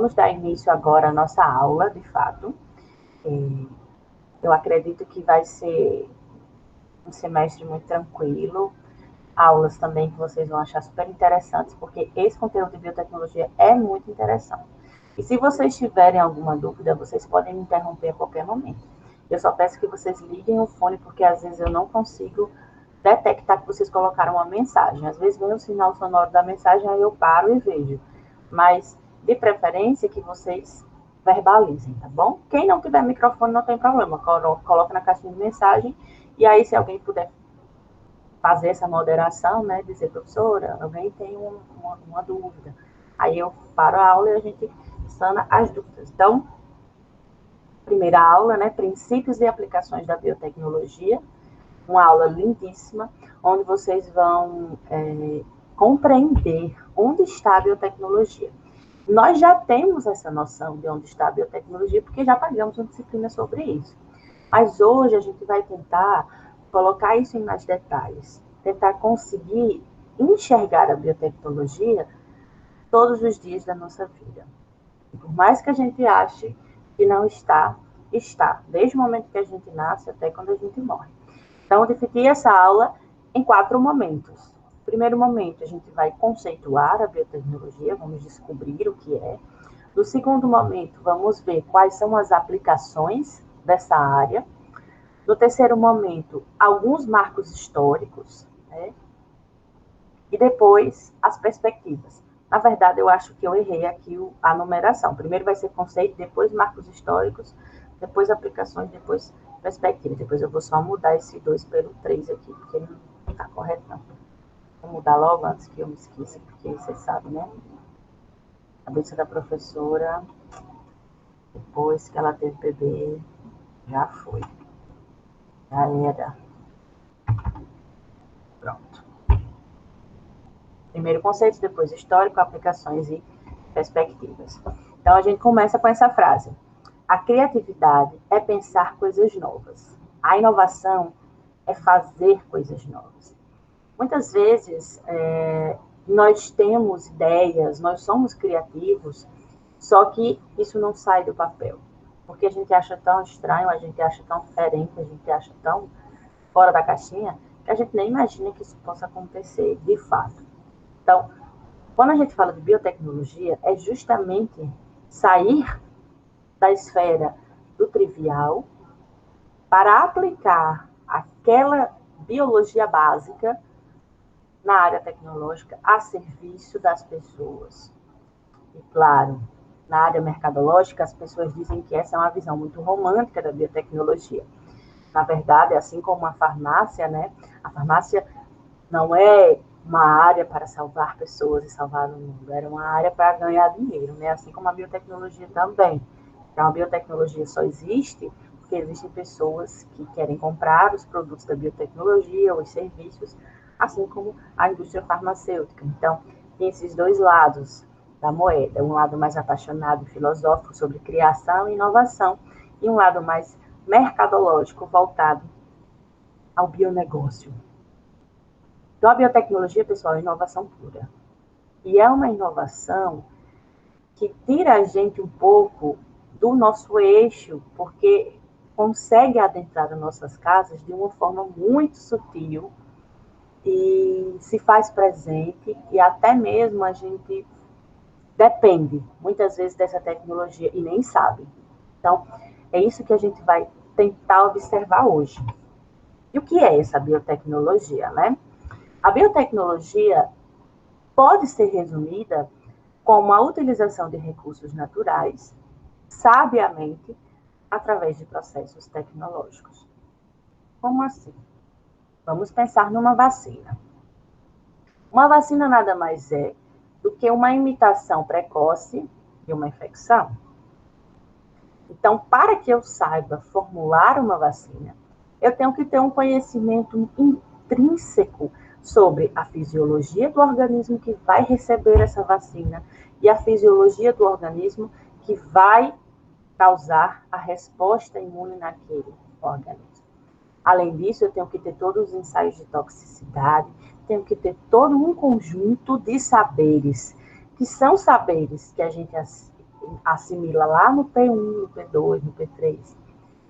vamos dar início agora à nossa aula, de fato. Eu acredito que vai ser um semestre muito tranquilo, aulas também que vocês vão achar super interessantes, porque esse conteúdo de biotecnologia é muito interessante. E se vocês tiverem alguma dúvida, vocês podem me interromper a qualquer momento. Eu só peço que vocês liguem o fone, porque às vezes eu não consigo detectar que vocês colocaram uma mensagem. Às vezes vem o sinal sonoro da mensagem, aí eu paro e vejo. Mas, de preferência, que vocês verbalizem, tá bom? Quem não tiver microfone, não tem problema. Coloca na caixinha de mensagem, e aí se alguém puder fazer essa moderação, né, dizer, professora, alguém tem uma dúvida. Aí eu paro a aula e a gente sana as dúvidas. Então, primeira aula, né, princípios e aplicações da biotecnologia, uma aula lindíssima, onde vocês vão compreender onde está a biotecnologia. Nós já temos essa noção de onde está a biotecnologia, porque já pagamos uma disciplina sobre isso. Mas hoje a gente vai tentar colocar isso em mais detalhes, tentar conseguir enxergar a biotecnologia todos os dias da nossa vida. Por mais que a gente ache que não está, está, desde o momento que a gente nasce até quando a gente morre. Então, eu dividi essa aula em 4 momentos. No primeiro momento, a gente vai conceituar a biotecnologia, vamos descobrir o que é. No segundo momento, vamos ver quais são as aplicações dessa área. No terceiro momento, alguns marcos históricos, né? E depois, as perspectivas. Na verdade, eu acho que eu errei aqui a numeração. Primeiro vai ser conceito, depois marcos históricos, depois aplicações, depois perspectiva. Depois eu vou só mudar esse 2 pelo 3 aqui, porque não está correto, não. Vou mudar logo antes que eu me esqueça, porque vocês sabem, né? A cabeça da professora, depois que ela teve bebê, já foi. Já era. Pronto. Primeiro conceito, depois histórico, aplicações e perspectivas. Então, a gente começa com essa frase. A criatividade é pensar coisas novas. A inovação é fazer coisas novas. Muitas vezes, nós temos ideias, nós somos criativos, só que isso não sai do papel. Porque a gente acha tão estranho, a gente acha tão diferente, a gente acha tão fora da caixinha, que a gente nem imagina que isso possa acontecer de fato. Então, quando a gente fala de biotecnologia, é justamente sair da esfera do trivial para aplicar aquela biologia básica na área tecnológica a serviço das pessoas. E, claro, na área mercadológica, as pessoas dizem que essa é uma visão muito romântica da biotecnologia. Na verdade, assim como a farmácia, né? A farmácia não é uma área para salvar pessoas e salvar o mundo, era uma área para ganhar dinheiro, né? Assim como a biotecnologia também. Então, a biotecnologia só existe porque existem pessoas que querem comprar os produtos da biotecnologia ou os serviços, assim como a indústria farmacêutica. Então, tem esses dois lados da moeda, um lado mais apaixonado e filosófico sobre criação e inovação, e um lado mais mercadológico voltado ao bionegócio. Então, a biotecnologia, pessoal, é inovação pura. E é uma inovação que tira a gente um pouco do nosso eixo, porque consegue adentrar as nossas casas de uma forma muito sutil e se faz presente, e até mesmo a gente depende, muitas vezes, dessa tecnologia e nem sabe. Então, é isso que a gente vai tentar observar hoje. E o que é essa biotecnologia, né? A biotecnologia pode ser resumida como a utilização de recursos naturais, sabiamente, através de processos tecnológicos. Como assim? Vamos pensar numa vacina. Uma vacina nada mais é do que uma imitação precoce de uma infecção. Então, para que eu saiba formular uma vacina, eu tenho que ter um conhecimento intrínseco sobre a fisiologia do organismo que vai receber essa vacina e a fisiologia do organismo que vai causar a resposta imune naquele organismo. Além disso, eu tenho que ter todos os ensaios de toxicidade, tenho que ter todo um conjunto de saberes, que são saberes que a gente assimila lá no P1, no P2, no P3,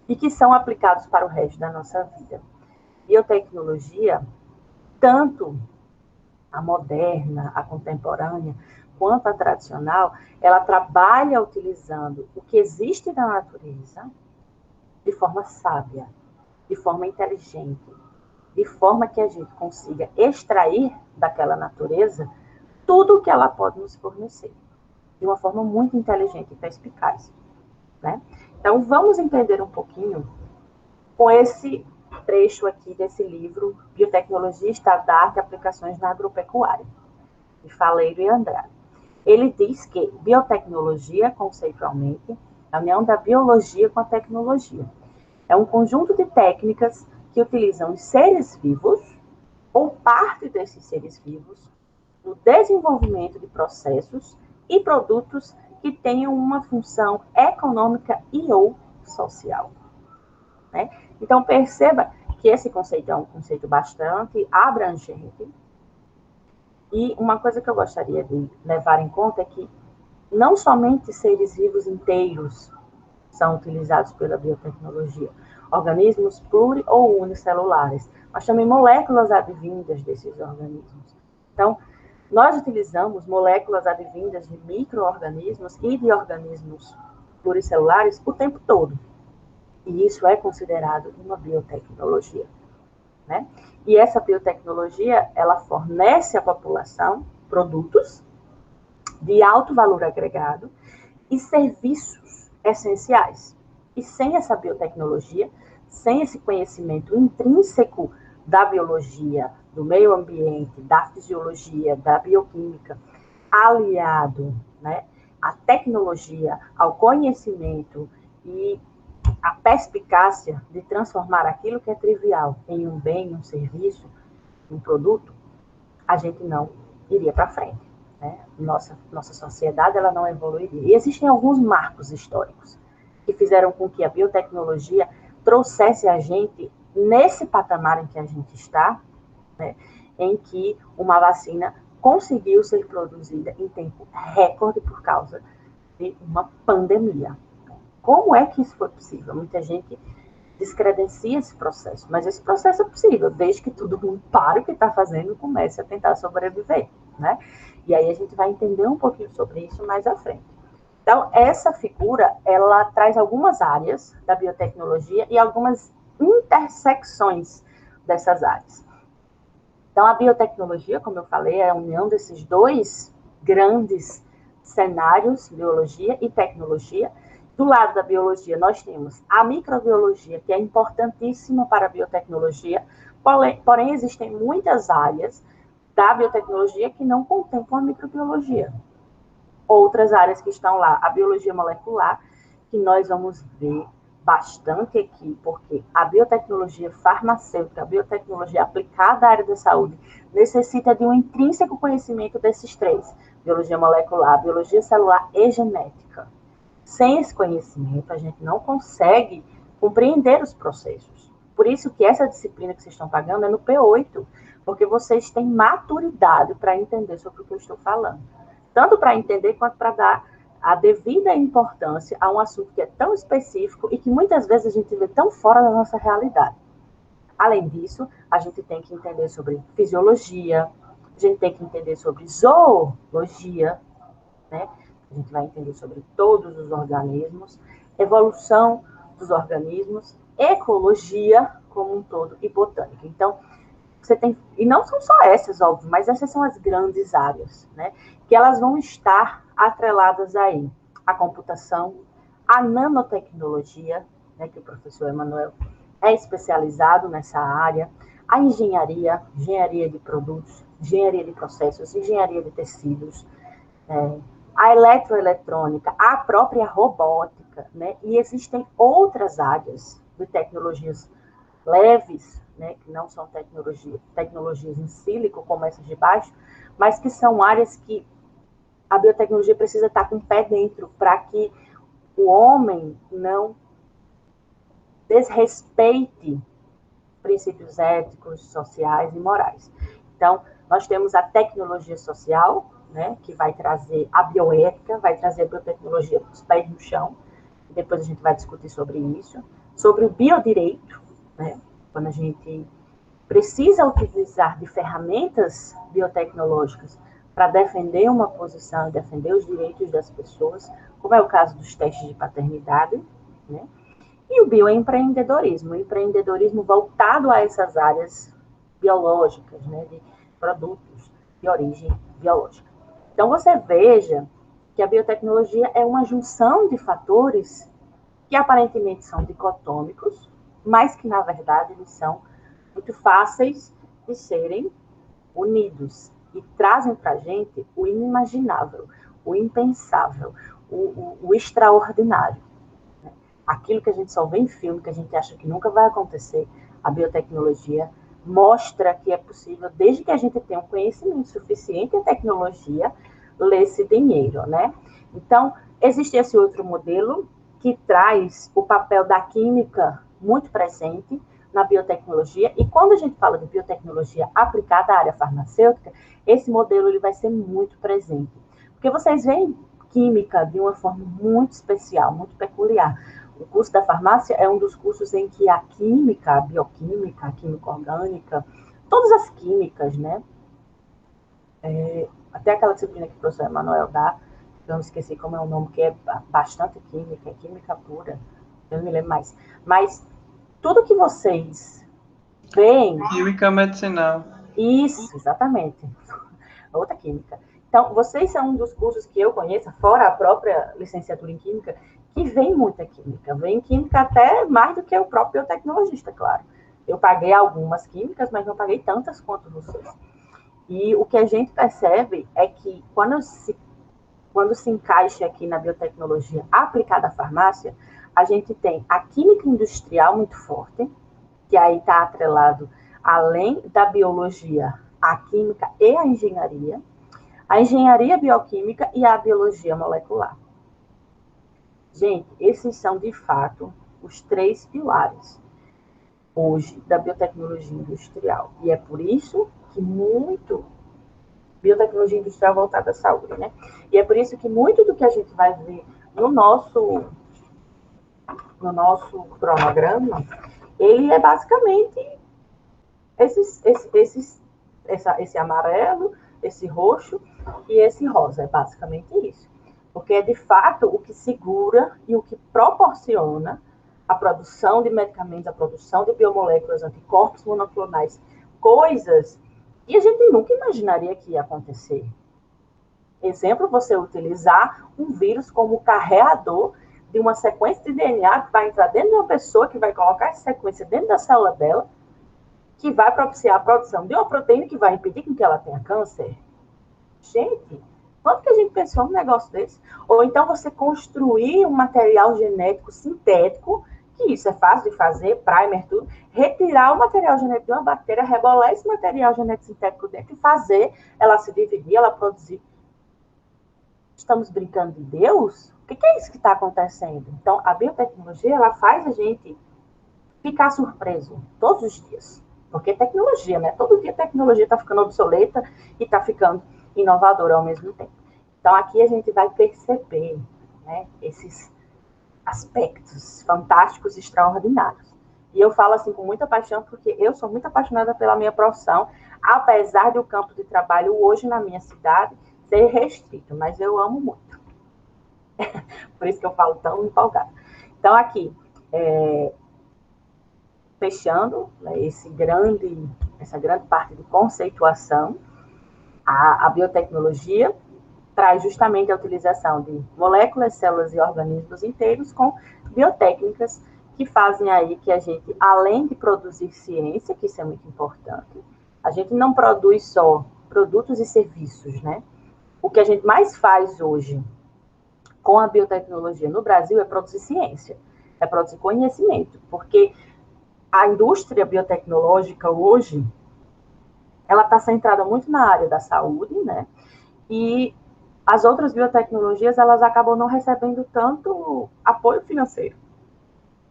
e que são aplicados para o resto da nossa vida. Biotecnologia, tanto a moderna, a contemporânea, quanto a tradicional, ela trabalha utilizando o que existe na natureza de forma sábia, de forma inteligente, de forma que a gente consiga extrair daquela natureza tudo o que ela pode nos fornecer, de uma forma muito inteligente e perspicaz, né? Então, vamos entender um pouquinho com esse trecho aqui desse livro, Biotecnologia, Estado da Arte e Aplicações na Agropecuária, de Faleiro e Andrade. Ele diz que biotecnologia, conceitualmente, é a união da biologia com a tecnologia. É um conjunto de técnicas que utilizam os seres vivos, ou parte desses seres vivos, no desenvolvimento de processos e produtos que tenham uma função econômica e ou social, né? Então, perceba que esse conceito é um conceito bastante abrangente. E uma coisa que eu gostaria de levar em conta é que não somente seres vivos inteiros são utilizados pela biotecnologia, organismos pluri- ou unicelulares, mas também moléculas advindas desses organismos. Então, nós utilizamos moléculas advindas de micro-organismos e de organismos pluricelulares o tempo todo. E isso é considerado uma biotecnologia, né? E essa biotecnologia, ela fornece à população produtos de alto valor agregado e serviços essenciais. E sem essa biotecnologia, sem esse conhecimento intrínseco da biologia, do meio ambiente, da fisiologia, da bioquímica, aliado, né, à tecnologia, ao conhecimento e a perspicácia de transformar aquilo que é trivial em um bem, um serviço, um produto, a gente não iria para frente, né? Nossa sociedade ela não evoluiria. E existem alguns marcos históricos que fizeram com que a biotecnologia trouxesse a gente nesse patamar em que a gente está, né? Em que uma vacina conseguiu ser produzida em tempo recorde por causa de uma pandemia. Como é que isso foi possível? Muita gente descredencia esse processo, mas esse processo é possível, desde que todo mundo pare o que está fazendo e comece a tentar sobreviver, né? E aí a gente vai entender um pouquinho sobre isso mais à frente. Então, essa figura, ela traz algumas áreas da biotecnologia e algumas intersecções dessas áreas. Então, a biotecnologia, como eu falei, é a união desses dois grandes cenários, biologia e tecnologia. Do lado da biologia, nós temos a microbiologia, que é importantíssima para a biotecnologia, porém existem muitas áreas da biotecnologia que não contemplam a microbiologia. Outras áreas que estão lá, a biologia molecular, que nós vamos ver bastante aqui, porque a biotecnologia farmacêutica, a biotecnologia aplicada à área da saúde, necessita de um intrínseco conhecimento desses três: biologia molecular, biologia celular e genética. Sem esse conhecimento, a gente não consegue compreender os processos. Por isso que essa disciplina que vocês estão pagando é no P8, porque vocês têm maturidade para entender sobre o que eu estou falando. Tanto para entender quanto para dar a devida importância a um assunto que é tão específico e que muitas vezes a gente vê tão fora da nossa realidade. Além disso, a gente tem que entender sobre fisiologia, a gente tem que entender sobre zoologia, né? A gente vai entender sobre todos os organismos, evolução dos organismos, ecologia como um todo e botânica. Então, você tem, e não são só essas, óbvio, mas essas são as grandes áreas, né? Que elas vão estar atreladas aí à computação, à nanotecnologia, né? Que o professor Emanuel é especializado nessa área, a engenharia, engenharia de produtos, engenharia de processos, engenharia de tecidos, a eletroeletrônica, a própria robótica, né? E existem outras áreas de tecnologias leves, né, que não são tecnologias em sílico, como essas de baixo, mas que são áreas que a biotecnologia precisa estar com o pé dentro para que o homem não desrespeite princípios éticos, sociais e morais. Então, nós temos a tecnologia social, né, que vai trazer a bioética, vai trazer a biotecnologia para os pés no chão, depois a gente vai discutir sobre isso, sobre o biodireito, né, quando a gente precisa utilizar de ferramentas biotecnológicas para defender uma posição, defender os direitos das pessoas, como é o caso dos testes de paternidade, né? E o bioempreendedorismo, o empreendedorismo voltado a essas áreas biológicas, né, de produtos de origem biológica. Então, você veja que a biotecnologia é uma junção de fatores que aparentemente são dicotômicos, mas que, na verdade, eles são muito fáceis de serem unidos e trazem para a gente o inimaginável, o impensável, o extraordinário. Aquilo que a gente só vê em filme, que a gente acha que nunca vai acontecer, a biotecnologia mostra que é possível, desde que a gente tenha um conhecimento suficiente em tecnologia, ler esse dinheiro, né? Então, existe esse outro modelo que traz o papel da química muito presente na biotecnologia, e quando a gente fala de biotecnologia aplicada à área farmacêutica, esse modelo ele vai ser muito presente. Porque vocês veem química de uma forma muito especial, muito peculiar. O curso da farmácia é um dos cursos em que a química, a bioquímica, a química orgânica, todas as químicas, né? Até aquela disciplina que o professor Emanuel dá, eu não esqueci como é o nome, que é bastante química, é química pura, eu não me lembro mais. Mas tudo que vocês veem... Química medicinal. Isso, exatamente. Outra química. Então, vocês são um dos cursos que eu conheço, fora a própria licenciatura em Química, que vem muita química. Vem química até mais do que o próprio biotecnologista, claro. Eu paguei algumas químicas, mas não paguei tantas quanto vocês. E o que a gente percebe é que quando se encaixa aqui na biotecnologia aplicada à farmácia, a gente tem a química industrial muito forte, que aí está atrelado, além da biologia, a química e a engenharia bioquímica e a biologia molecular. Gente, esses são, de fato, os 3 pilares hoje da biotecnologia industrial. E é por isso que biotecnologia industrial voltada à saúde, né? E é por isso que muito do que a gente vai ver no nosso cronograma, ele é basicamente esse amarelo, esse roxo e esse rosa. É basicamente isso. Porque é, de fato, o que segura e o que proporciona a produção de medicamentos, a produção de biomoléculas, anticorpos monoclonais, coisas que a gente nunca imaginaria que ia acontecer. Exemplo, você utilizar um vírus como carreador de uma sequência de DNA que vai entrar dentro de uma pessoa, que vai colocar essa sequência dentro da célula dela, que vai propiciar a produção de uma proteína que vai impedir que ela tenha câncer. Gente, quanto que a gente pensou num negócio desse? Ou então você construir um material genético sintético, que isso é fácil de fazer, primer, tudo, retirar o material genético de uma bactéria, rebolar esse material genético sintético dentro e fazer ela se dividir, ela produzir. Estamos brincando de Deus? O que é isso que está acontecendo? Então, a biotecnologia, ela faz a gente ficar surpreso todos os dias. Porque tecnologia, né? Todo dia a tecnologia está ficando obsoleta e está ficando inovadora ao mesmo tempo. Então, aqui a gente vai perceber, né, esses aspectos fantásticos e extraordinários. E eu falo assim com muita paixão, porque eu sou muito apaixonada pela minha profissão, apesar do campo de trabalho hoje na minha cidade ser restrito, mas eu amo muito. Por isso que eu falo tão empolgada. Então, aqui, fechando, né, essa grande parte de conceituação, a biotecnologia traz justamente a utilização de moléculas, células e organismos inteiros com biotécnicas que fazem aí que a gente, além de produzir ciência, que isso é muito importante, a gente não produz só produtos e serviços, né? O que a gente mais faz hoje com a biotecnologia no Brasil é produzir ciência, é produzir conhecimento, porque a indústria biotecnológica hoje, ela está centrada muito na área da saúde, né? E as outras biotecnologias, elas acabam não recebendo tanto apoio financeiro.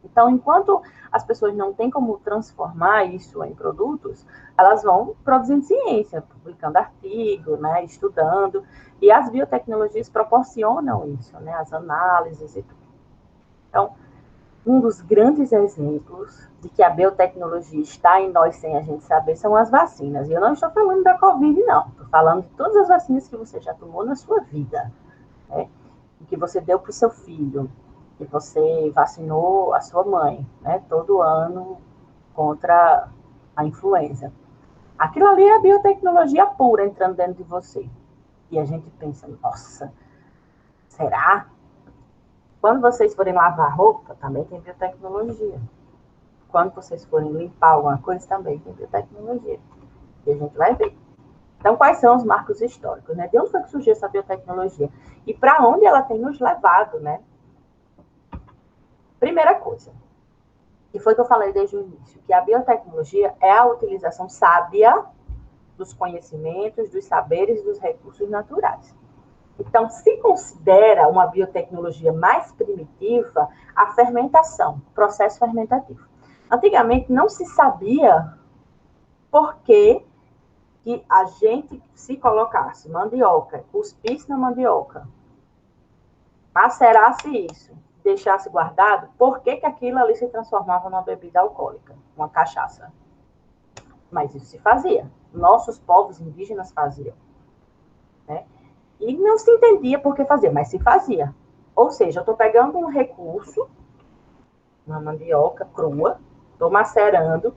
Então, enquanto as pessoas não têm como transformar isso em produtos, elas vão produzindo ciência, publicando artigos, né, estudando, e as biotecnologias proporcionam isso, né, as análises e tudo. Então, um dos grandes exemplos de que a biotecnologia está em nós sem a gente saber são as vacinas. E eu não estou falando da Covid, não. Estou falando de todas as vacinas que você já tomou na sua vida, né? Que você deu para o seu filho, que você vacinou a sua mãe, né? Todo ano contra a influenza. Aquilo ali é a biotecnologia pura entrando dentro de você. E a gente pensa, nossa, será? Quando vocês forem lavar roupa, também tem biotecnologia. Quando vocês forem limpar alguma coisa, também tem biotecnologia. E a gente vai ver. Então, quais são os marcos históricos, né? De onde foi que surgiu essa biotecnologia? E para onde ela tem nos levado, né? Primeira coisa, e foi que eu falei desde o início, que a biotecnologia é a utilização sábia dos conhecimentos, dos saberes e dos recursos naturais. Então, se considera uma biotecnologia mais primitiva a fermentação, o processo fermentativo. Antigamente não se sabia por que a gente se colocasse mandioca, cuspisse na mandioca, macerasse isso, deixasse guardado, por que aquilo ali se transformava numa bebida alcoólica, uma cachaça. Mas isso se fazia. Nossos povos indígenas faziam, né? E não se entendia por que fazia, mas se fazia. Ou seja, eu estou pegando um recurso, uma mandioca crua, estou macerando,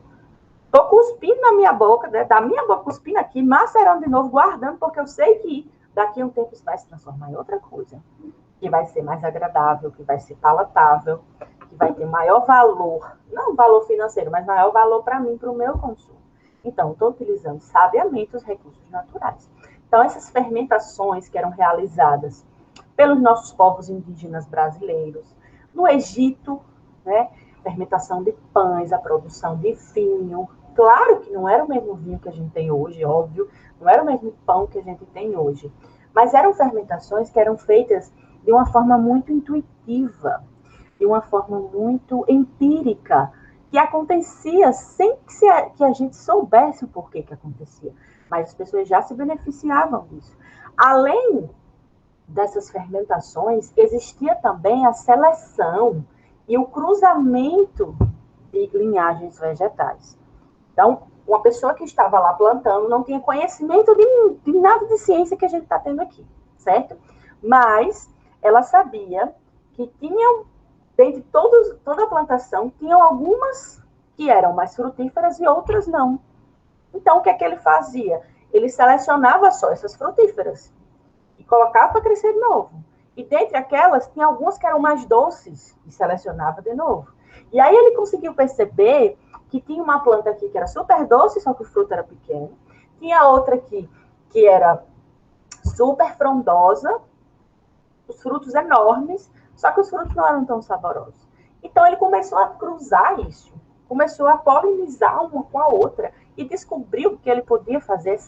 estou cuspindo na minha boca, né, da minha boca cuspindo aqui, macerando de novo, guardando, porque eu sei que daqui a um tempo isso vai se transformar em outra coisa, que vai ser mais agradável, que vai ser palatável, que vai ter maior valor, não valor financeiro, mas maior valor para mim, para o meu consumo. Então, estou utilizando sabiamente os recursos naturais. Então, essas fermentações que eram realizadas pelos nossos povos indígenas brasileiros, no Egito, né, fermentação de pães, a produção de vinho. Claro que não era o mesmo vinho que a gente tem hoje, óbvio, não era o mesmo pão que a gente tem hoje, mas eram fermentações que eram feitas de uma forma muito intuitiva, de uma forma muito empírica, que acontecia sem que a gente soubesse o porquê que acontecia. Mas as pessoas já se beneficiavam disso. Além dessas fermentações, existia também a seleção e o cruzamento de linhagens vegetais. Então, uma pessoa que estava lá plantando não tinha conhecimento de nada de ciência que a gente está tendo aqui, certo? Mas ela sabia que tinham, dentre toda a plantação, tinham algumas que eram mais frutíferas e outras não. Então, o que é que ele fazia? Ele selecionava só essas frutíferas e colocava para crescer de novo. E dentre aquelas, tinha algumas que eram mais doces e selecionava de novo. E aí ele conseguiu perceber que tinha uma planta aqui que era super doce, só que o fruto era pequeno. Tinha outra aqui que era super frondosa, os frutos enormes, só que os frutos não eram tão saborosos. Então ele começou a cruzar isso, começou a polinizar uma com a outra e descobriu que ele podia fazer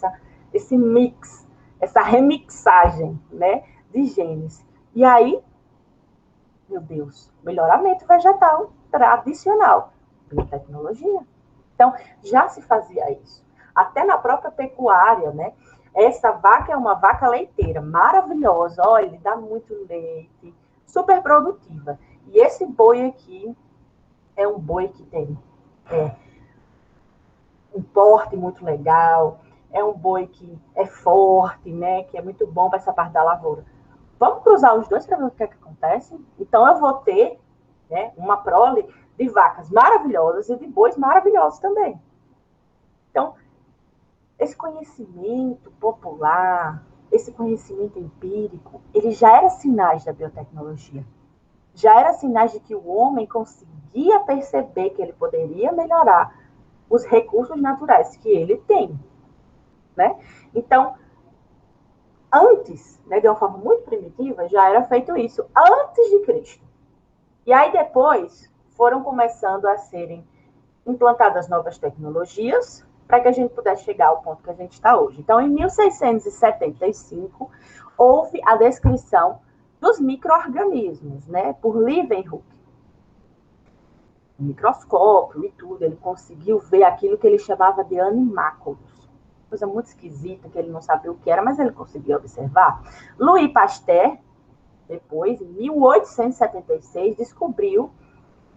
esse mix, essa remixagem, né, de genes. E aí, meu Deus, melhoramento vegetal tradicional, biotecnologia. Então, já se fazia isso. Até na própria pecuária, né? Essa vaca é uma vaca leiteira, maravilhosa, olha, ele dá muito leite, super produtiva. E esse boi aqui é um boi que tem um porte muito legal, é um boi que é forte, né? Que é muito bom para essa parte da lavoura. Vamos cruzar os dois para ver o que acontece? Então, eu vou ter, né, uma prole de vacas maravilhosas e de bois maravilhosos também. Então, esse conhecimento popular, esse conhecimento empírico, ele já era sinais da biotecnologia. Já era sinais de que o homem conseguia perceber que ele poderia melhorar os recursos naturais que ele tem, né? Então, antes, né, de uma forma muito primitiva, já era feito isso, antes de Cristo. E aí depois foram começando a serem implantadas novas tecnologias para que a gente pudesse chegar ao ponto que a gente está hoje. Então, em 1675, houve a descrição dos micro-organismos, né, por Leeuwenhoek. um microscópio e tudo, ele conseguiu ver aquilo que ele chamava de animáculos. Coisa muito esquisita, que ele não sabia o que era, mas ele conseguiu observar. Louis Pasteur, depois, em 1876, descobriu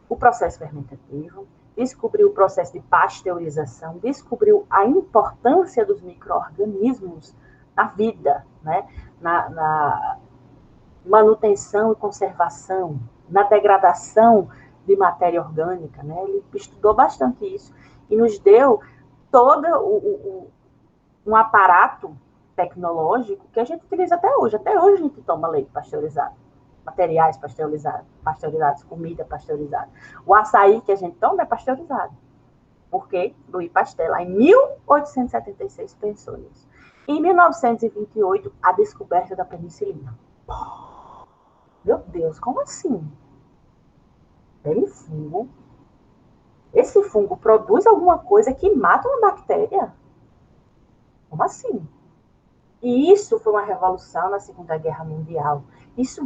o processo fermentativo, descobriu o processo de pasteurização, descobriu a importância dos micro-organismos na vida, né? na manutenção e conservação, na degradação de matéria orgânica, né? Ele estudou bastante isso e nos deu todo um aparato tecnológico que a gente utiliza até hoje. Até hoje a gente toma leite pasteurizado, materiais pasteurizados, comida pasteurizada. O açaí que a gente toma é pasteurizado. Porque Louis Pasteur, lá em 1876, pensou nisso. Em 1928, a descoberta da penicilina. Meu Deus, como assim? Tem fungo. Esse fungo produz alguma coisa que mata uma bactéria? Como assim? E isso foi uma revolução na Segunda Guerra Mundial. Isso,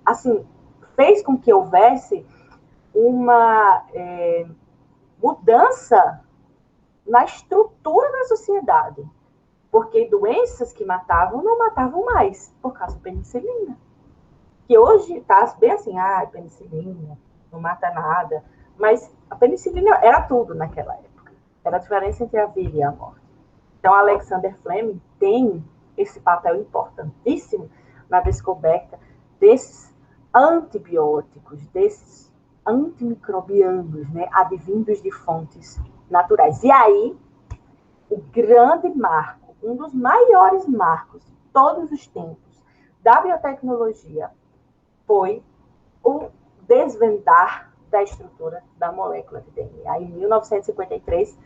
assim, fez com que houvesse uma mudança na estrutura da sociedade. Porque doenças que matavam não matavam mais por causa da penicilina. Que hoje está bem assim, penicilina, não mata nada. Mas a penicilina era tudo naquela época. Era a diferença entre a vida e a morte. Então, Alexander Fleming tem esse papel importantíssimo na descoberta desses antibióticos, desses antimicrobianos, né, advindos de fontes naturais. E aí, o grande marco, um dos maiores marcos de todos os tempos da biotecnologia foi o desvendar da estrutura da molécula de DNA, em 1953,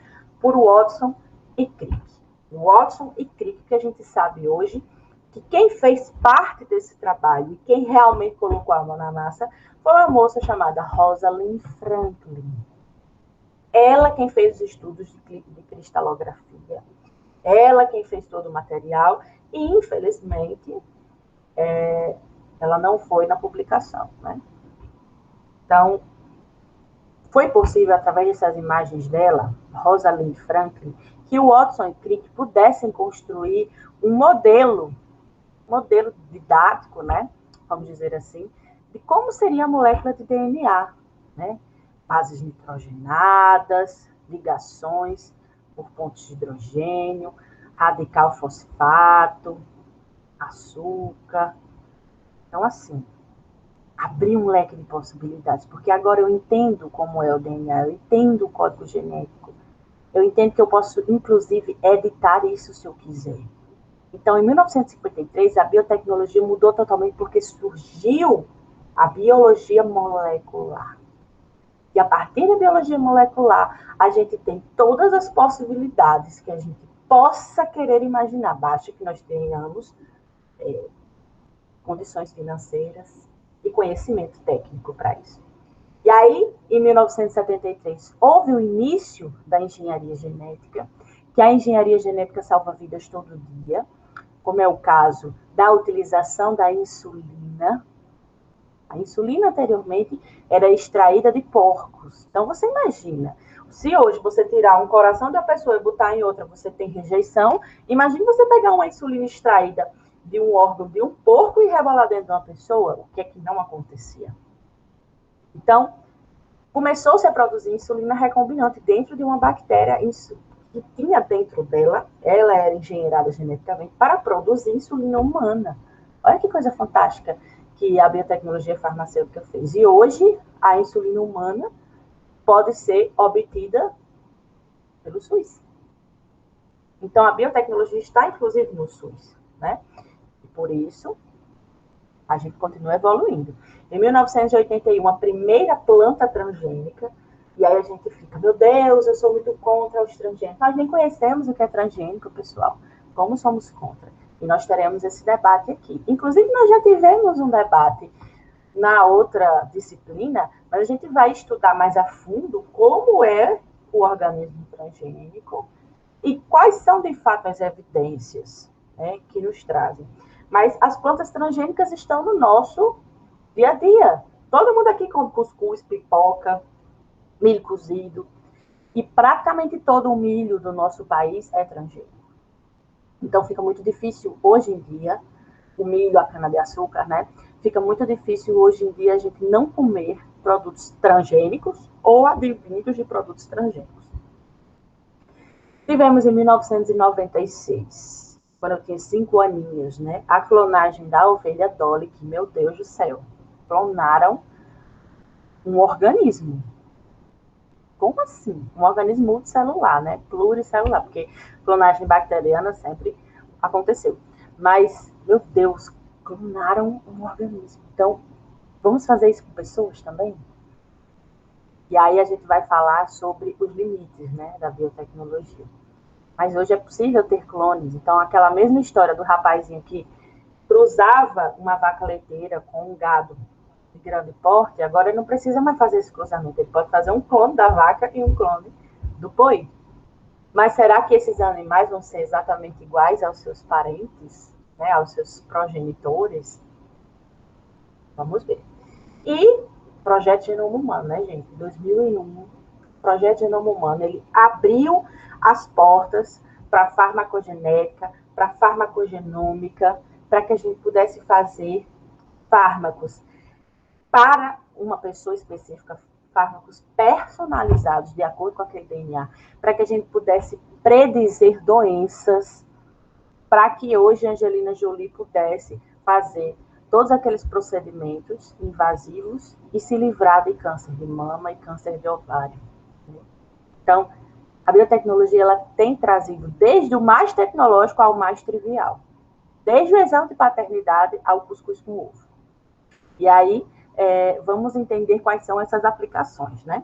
por Watson e Crick. Watson e Crick, que a gente sabe hoje que quem fez parte desse trabalho e quem realmente colocou a mão na massa foi uma moça chamada Rosalind Franklin. Ela quem fez os estudos de cristalografia, ela quem fez todo o material e, infelizmente, ela não foi na publicação, né? Então, foi possível, através dessas imagens dela, Rosalind Franklin, que o Watson e Crick pudessem construir um modelo didático, né? Vamos dizer assim, de como seria a molécula de DNA, né? Bases nitrogenadas, ligações por pontos de hidrogênio, radical fosfato, açúcar. Então, assim, abrir um leque de possibilidades, porque agora eu entendo como é o DNA, eu entendo o código genético, eu entendo que eu posso, inclusive, editar isso se eu quiser. Então, em 1953, a biotecnologia mudou totalmente porque surgiu a biologia molecular. E a partir da biologia molecular, a gente tem todas as possibilidades que a gente possa querer imaginar. Basta que nós tenhamos condições financeiras e conhecimento técnico para isso. E aí, em 1973, houve o início da engenharia genética, que a engenharia genética salva vidas todo dia, como é o caso da utilização da insulina. A insulina anteriormente era extraída de porcos. Então, você imagina, se hoje você tirar um coração da pessoa e botar em outra, você tem rejeição, imagine você pegar uma insulina extraída de um órgão de um porco e rebolar dentro de uma pessoa, o que é que não acontecia. Então, começou-se a produzir insulina recombinante dentro de uma bactéria que tinha dentro dela, ela era engenheirada geneticamente para produzir insulina humana. Olha que coisa fantástica que a biotecnologia farmacêutica fez. E hoje, a insulina humana pode ser obtida pelo SUS. Então, a biotecnologia está, inclusive, no SUS, né? E por isso, a gente continua evoluindo. Em 1981, a primeira planta transgênica, e aí a gente fica, meu Deus, eu sou muito contra os transgênicos. Nós nem conhecemos o que é transgênico, pessoal. Como somos contra? E nós teremos esse debate aqui. Inclusive, nós já tivemos um debate na outra disciplina, mas a gente vai estudar mais a fundo como é o organismo transgênico e quais são, de fato, as evidências, né, que nos trazem. Mas as plantas transgênicas estão no nosso dia a dia. Todo mundo aqui come cuscuz, pipoca, milho cozido, e praticamente todo o milho do nosso país é transgênico. Então, fica muito difícil, hoje em dia, o milho, a cana-de-açúcar, né? Fica muito difícil, hoje em dia, a gente não comer produtos transgênicos ou advindos de produtos transgênicos. Tivemos em 1996, quando eu tinha 5 aninhos, né? A clonagem da ovelha Dolly, que, meu Deus do céu, clonaram um organismo. Como assim? Um organismo multicelular, né? Pluricelular, porque clonagem bacteriana sempre aconteceu. Mas, meu Deus, clonaram um organismo. Então, vamos fazer isso com pessoas também? E aí a gente vai falar sobre os limites, né, da biotecnologia. Mas hoje é possível ter clones. Então, aquela mesma história do rapazinho que cruzava uma vaca leiteira com um gado de grande porte, agora ele não precisa mais fazer esse cruzamento. Ele pode fazer um clone da vaca e um clone do boi. Mas será que esses animais vão ser exatamente iguais aos seus parentes, né, aos seus progenitores? Vamos ver. E Projeto Genoma Humano, né, gente? 2001, Projeto Genoma Humano, ele abriu as portas para a farmacogenética, para a farmacogenômica, para que a gente pudesse fazer fármacos para uma pessoa específica, fármacos personalizados de acordo com aquele DNA, para que a gente pudesse predizer doenças, para que hoje a Angelina Jolie pudesse fazer todos aqueles procedimentos invasivos e se livrar de câncer de mama e câncer de ovário. Então, a biotecnologia ela tem trazido desde o mais tecnológico ao mais trivial, desde o exame de paternidade ao cuscuz com ovo. E aí, vamos entender quais são essas aplicações, né?